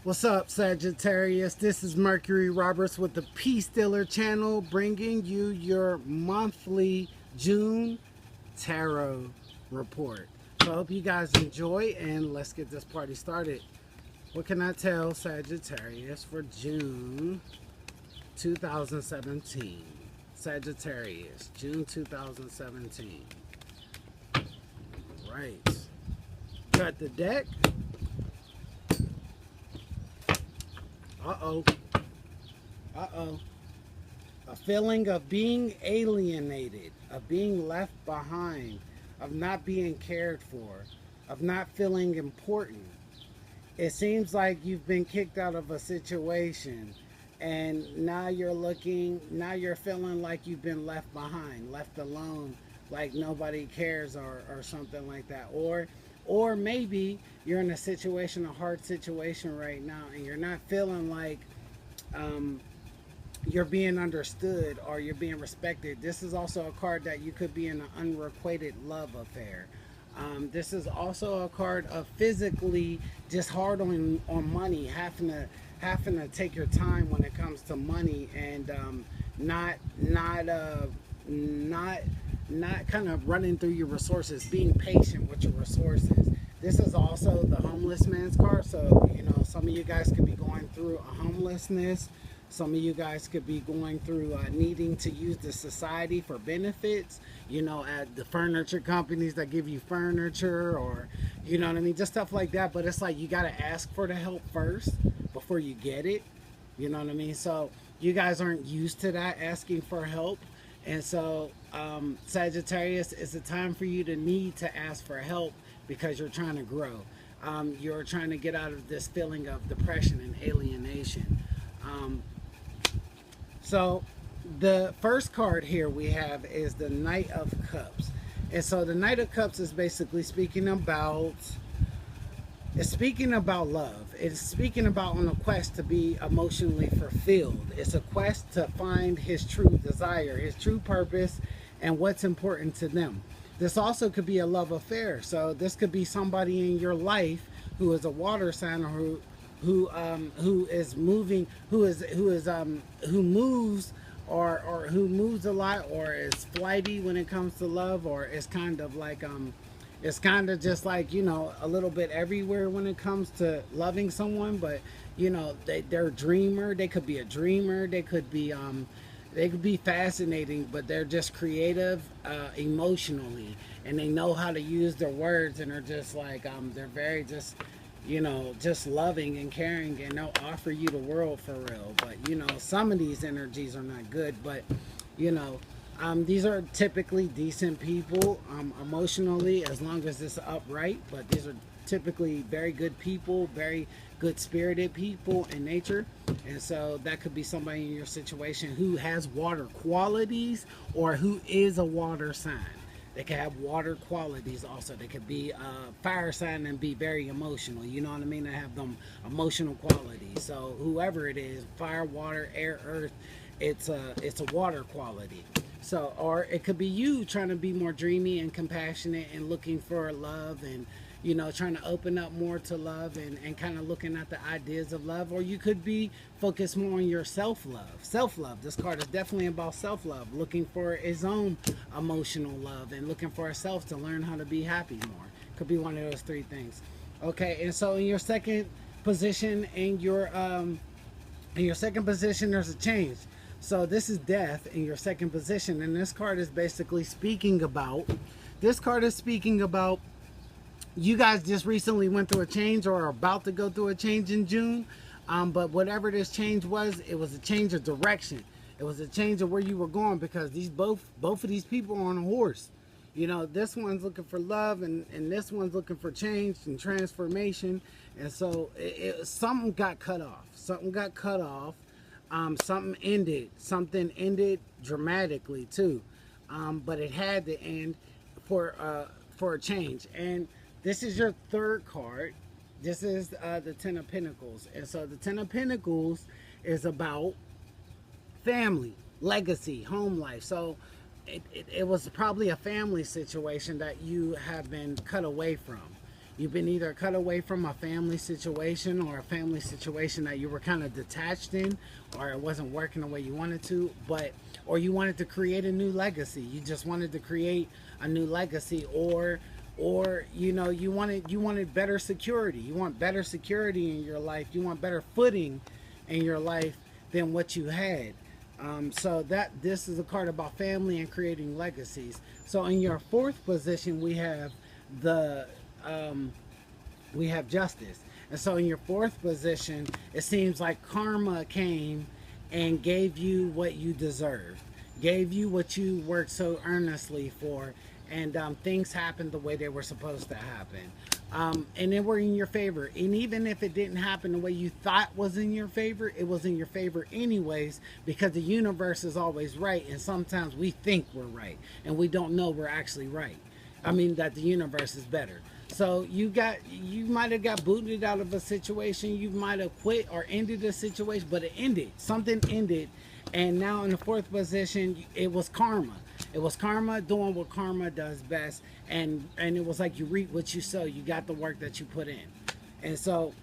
What's up, Sagittarius? This is Mercury Roberts with the Peace Stealer channel, bringing you your monthly June tarot report. So I hope you guys enjoy, and let's get this party started. What can I tell Sagittarius for June 2017? Sagittarius, June 2017. Right. Got the deck. Uh-oh. Uh-oh. A feeling of being alienated, of being left behind, of not being cared for, of not feeling important. It seems like you've been kicked out of a situation, and now you're feeling like you've been left behind, left alone, like nobody cares, or something like that. Or maybe you're in a hard situation right now, and you're not feeling like you're being understood or you're being respected. This is also a card that you could be in an unrequited love affair. This is also a card of physically just hard on money, having to take your time when it comes to money, and not kind of running through your resources, being patient with your resources. This is also the homeless man's card. So, some of you guys could be going through a homelessness. Some of you guys could be going through needing to use the society for benefits, at the furniture companies that give you furniture, or, you know what I mean, just stuff like that. But it's like you got to ask for the help first before you get it. You know what I mean? So you guys aren't used to that, asking for help. And so, Sagittarius, it's a time for you to need to ask for help because you're trying to grow. You're trying to get out of this feeling of depression and alienation. So the first card here we have is the Knight of Cups. And so the Knight of Cups is basically speaking about love. It's speaking about on a quest to be emotionally fulfilled. It's a quest to find his true desire, his true purpose, and what's important to them. This also could be a love affair. So this could be somebody in your life who is a water sign, or who moves a lot, or is flighty when it comes to love, or is kind of like it's kind of just like, a little bit everywhere when it comes to loving someone. But they're a dreamer. They could be a dreamer. They could be fascinating, but they're just creative emotionally, and they know how to use their words, and are just like they're very just loving and caring, and they'll offer you the world for real. But some of these energies are not good. But these are typically decent people emotionally, as long as it's upright. But these are typically very good people, very good spirited people in nature. And so that could be somebody in your situation who has water qualities, or who is a water sign. They could have water qualities also. They could be a fire sign and be very emotional. You know what I mean? They have them emotional qualities. So whoever it is, fire, water, air, earth, it's a water quality. So, or it could be you trying to be more dreamy and compassionate and looking for love, and trying to open up more to love, and kind of looking at the ideas of love. Or you could be focused more on your self-love. Self-love. This card is definitely about self-love, looking for his own emotional love, and looking for herself to learn how to be happy more. Could be one of those three things. Okay, and so in your second position, there's a change. So this is death in your second position, and this card is basically speaking about you guys just recently went through a change, or are about to go through a change in June. But whatever this change was, it was a change of direction. It was a change of where you were going, because both of these people are on a horse. This one's looking for love, and this one's looking for change and transformation. And so something got cut off. Something ended dramatically too. But it had to end for a change. And this is your third card. This is the Ten of Pentacles. And so the Ten of Pentacles is about family, legacy, home life. So it was probably a family situation that you have been cut away from. You've been either cut away from a family situation, or a family situation that you were kind of detached in, or it wasn't working the way you wanted to, but or you wanted to create a new legacy. You just wanted to create a new legacy, or you know, you wanted better security. You want better security in your life. You want better footing in your life than what you had. So that this is a card about family and creating legacies. So in your fourth position, the we have justice. And so in your fourth position, it seems like karma came and gave you what you deserved, gave you what you worked so earnestly for, and things happened the way they were supposed to happen. And they were in your favor. And even if it didn't happen the way you thought was in your favor, it was in your favor anyways, because the universe is always right. And sometimes we think we're right, and we don't know we're actually right. I mean, that the universe is better. So you might have got booted out of a situation. You might have quit or ended a situation, but it ended. Something ended. And now in the fourth position, it was karma. It was karma doing what karma does best. And it was like you reap what you sow. You got the work that you put in. And so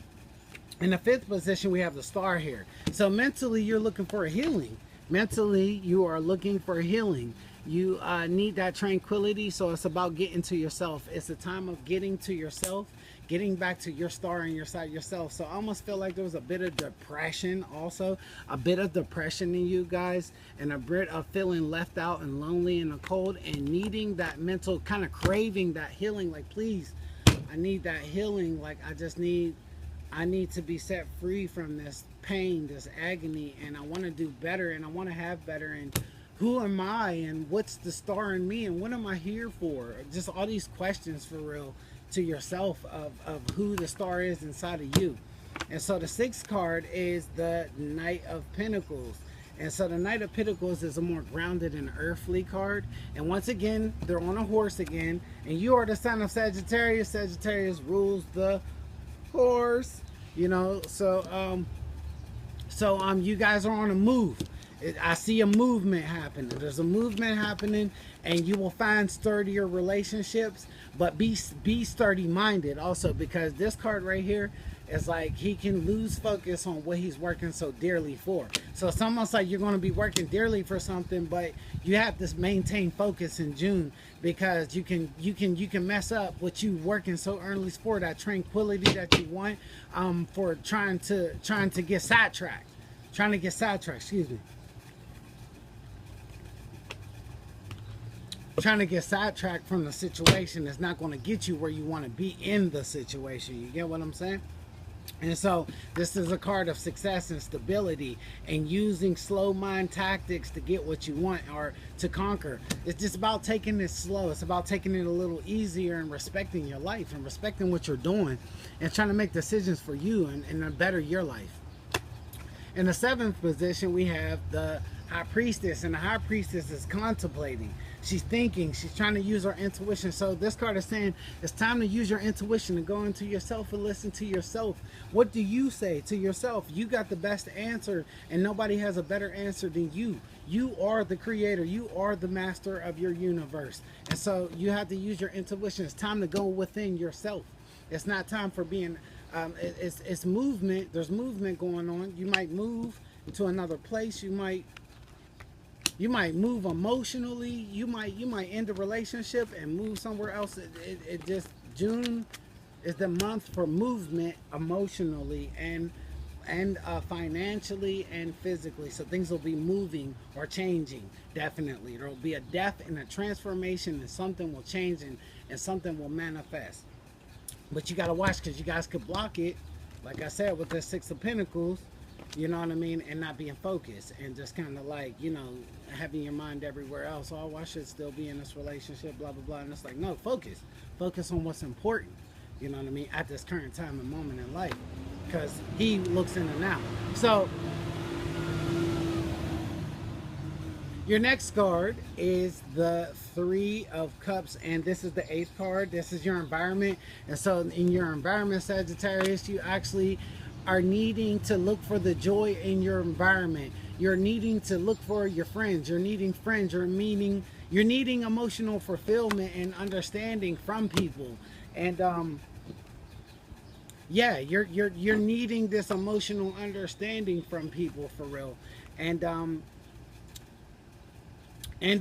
in the fifth position, we have the star here. So mentally, you're looking for a healing. Mentally, you are looking for healing. You need that tranquility, so it's about getting to yourself. It's a time of getting to yourself, getting back to your star and your side yourself. So I almost feel like there was a bit of depression also, a bit of depression in you guys, and a bit of feeling left out and lonely and cold, and needing that mental kind of craving that healing. Like, please, I need that healing. Like, I need to be set free from this pain, this agony, and I want to do better, and I want to have better, and who am I, and what's the star in me, and what am I here for? Just all these questions for real to yourself of who the star is inside of you. And so the sixth card is the Knight of Pentacles. And so the Knight of Pentacles is a more grounded and earthly card. And once again, they're on a horse again. And you are the sign of Sagittarius. Sagittarius rules the horse. You know, so you guys are on a move. I see a movement happening. There's a movement happening, and you will find sturdier relationships, but be sturdy minded also, because this card right here is like he can lose focus on what he's working so dearly for. So it's almost like you're going to be working dearly for something, but you have to maintain focus in June, because you can mess up what you working so earnestly for, that tranquility that you want, for trying to get sidetracked. Excuse me. Trying to get sidetracked from the situation is not going to get you where you want to be in the situation. You get what I'm saying? And so this is a card of success and stability, and using slow mind tactics to get what you want or to conquer. It's just about taking it slow. It's about taking it a little easier and respecting your life and respecting what you're doing, and trying to make decisions for you and better your life. In the seventh position, we have the High Priestess, and the High Priestess is contemplating. She's thinking. She's trying to use her intuition. So this card is saying it's time to use your intuition and go into yourself and listen to yourself. What do you say to yourself? You got the best answer, and nobody has a better answer than you. You are the creator. You are the master of your universe. And so you have to use your intuition. It's time to go within yourself. It's not time for being... it's movement. There's movement going on. You might move to another place. You might move emotionally. You might end a relationship and move somewhere else. It just, June is the month for movement emotionally and financially and physically. So things will be moving or changing. Definitely, there will be a death and a transformation, and something will change, and something will manifest. But you got to watch, because you guys could block it, like I said, with the Six of Pentacles, you know what I mean, and not being focused, and just kind of like, you know, having your mind everywhere else. Oh, I should still be in this relationship, blah, blah, blah. And it's like, no, focus on what's important, you know what I mean, at this current time and moment in life, because he looks in the now. So your next card is the Three of Cups, and this is the eighth card. This is your environment. And so in your environment, Sagittarius, you actually are needing to look for the joy in your environment. You're needing to look for your friends. You're needing friends. You're needing emotional fulfillment and understanding from people. And yeah, you're needing this emotional understanding from people for real. And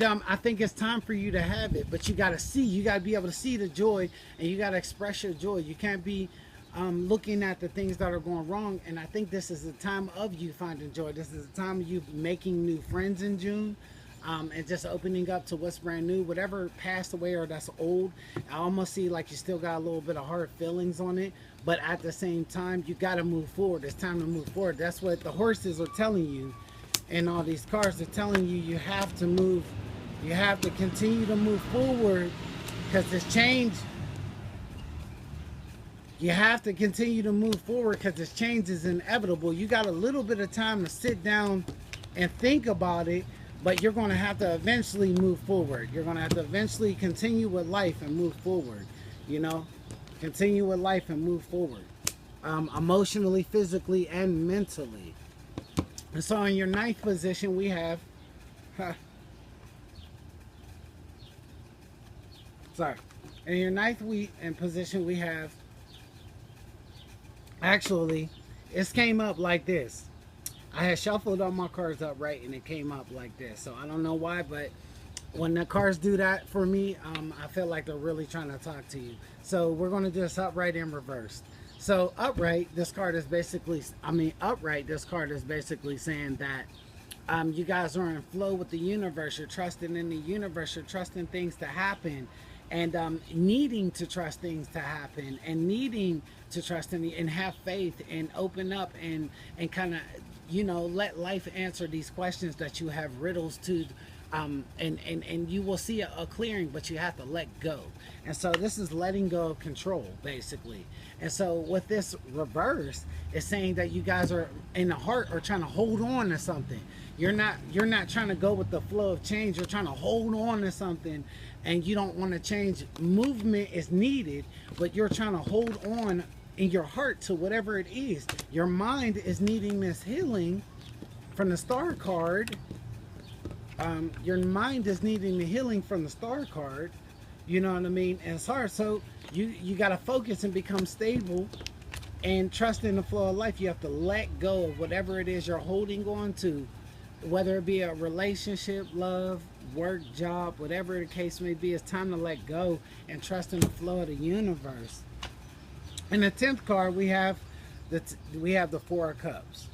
I think it's time for you to have it, but you got to see, you got to be able to see the joy, and you got to express your joy. You can't be looking at the things that are going wrong. And I think this is the time of you finding joy. This is the time of you making new friends in June. And just opening up to what's brand new, whatever passed away or that's old. I almost see like you still got a little bit of hard feelings on it, but at the same time, you got to move forward. It's time to move forward. That's what the horses are telling you, and all these cards are telling you. You have to move. You have to continue to move forward because this change. You have to continue to move forward because this change is inevitable. You got a little bit of time to sit down and think about it, but you're going to have to eventually move forward. You're going to have to eventually continue with life and move forward. You know, continue with life and move forward, emotionally, physically, and mentally. And so in your ninth position, we have, sorry, in your ninth position, we have, actually, it came up like this. I had shuffled all my cards upright and it came up like this. So I don't know why, but when the cards do that for me, I feel like they're really trying to talk to you. So we're going to do this upright in reverse. So upright, this card is basically, upright, this card is basically saying that you guys are in flow with the universe. You're trusting in the universe. You're trusting things to happen, and needing to trust things to happen, and needing to trust in and have faith and open up and kind of, you know, let life answer these questions that you have riddles to, and you will see a clearing, but you have to let go. And so this is letting go of control, basically. And so with this reverse, it's saying that you guys are in the heart are trying to hold on to something. You're not trying to go with the flow of change. You're trying to hold on to something, and you don't want to change. Movement is needed, but you're trying to hold on in your heart to whatever it is. Your mind is needing this healing from the star card. Your mind is needing the healing from the star card. You know what I mean? And it's hard. So you got to focus and become stable and trust in the flow of life. You have to let go of whatever it is you're holding on to, whether it be a relationship, love, work, job, whatever the case may be. It's time to let go and trust in the flow of the universe. In the 10th card, we have the Four of Cups.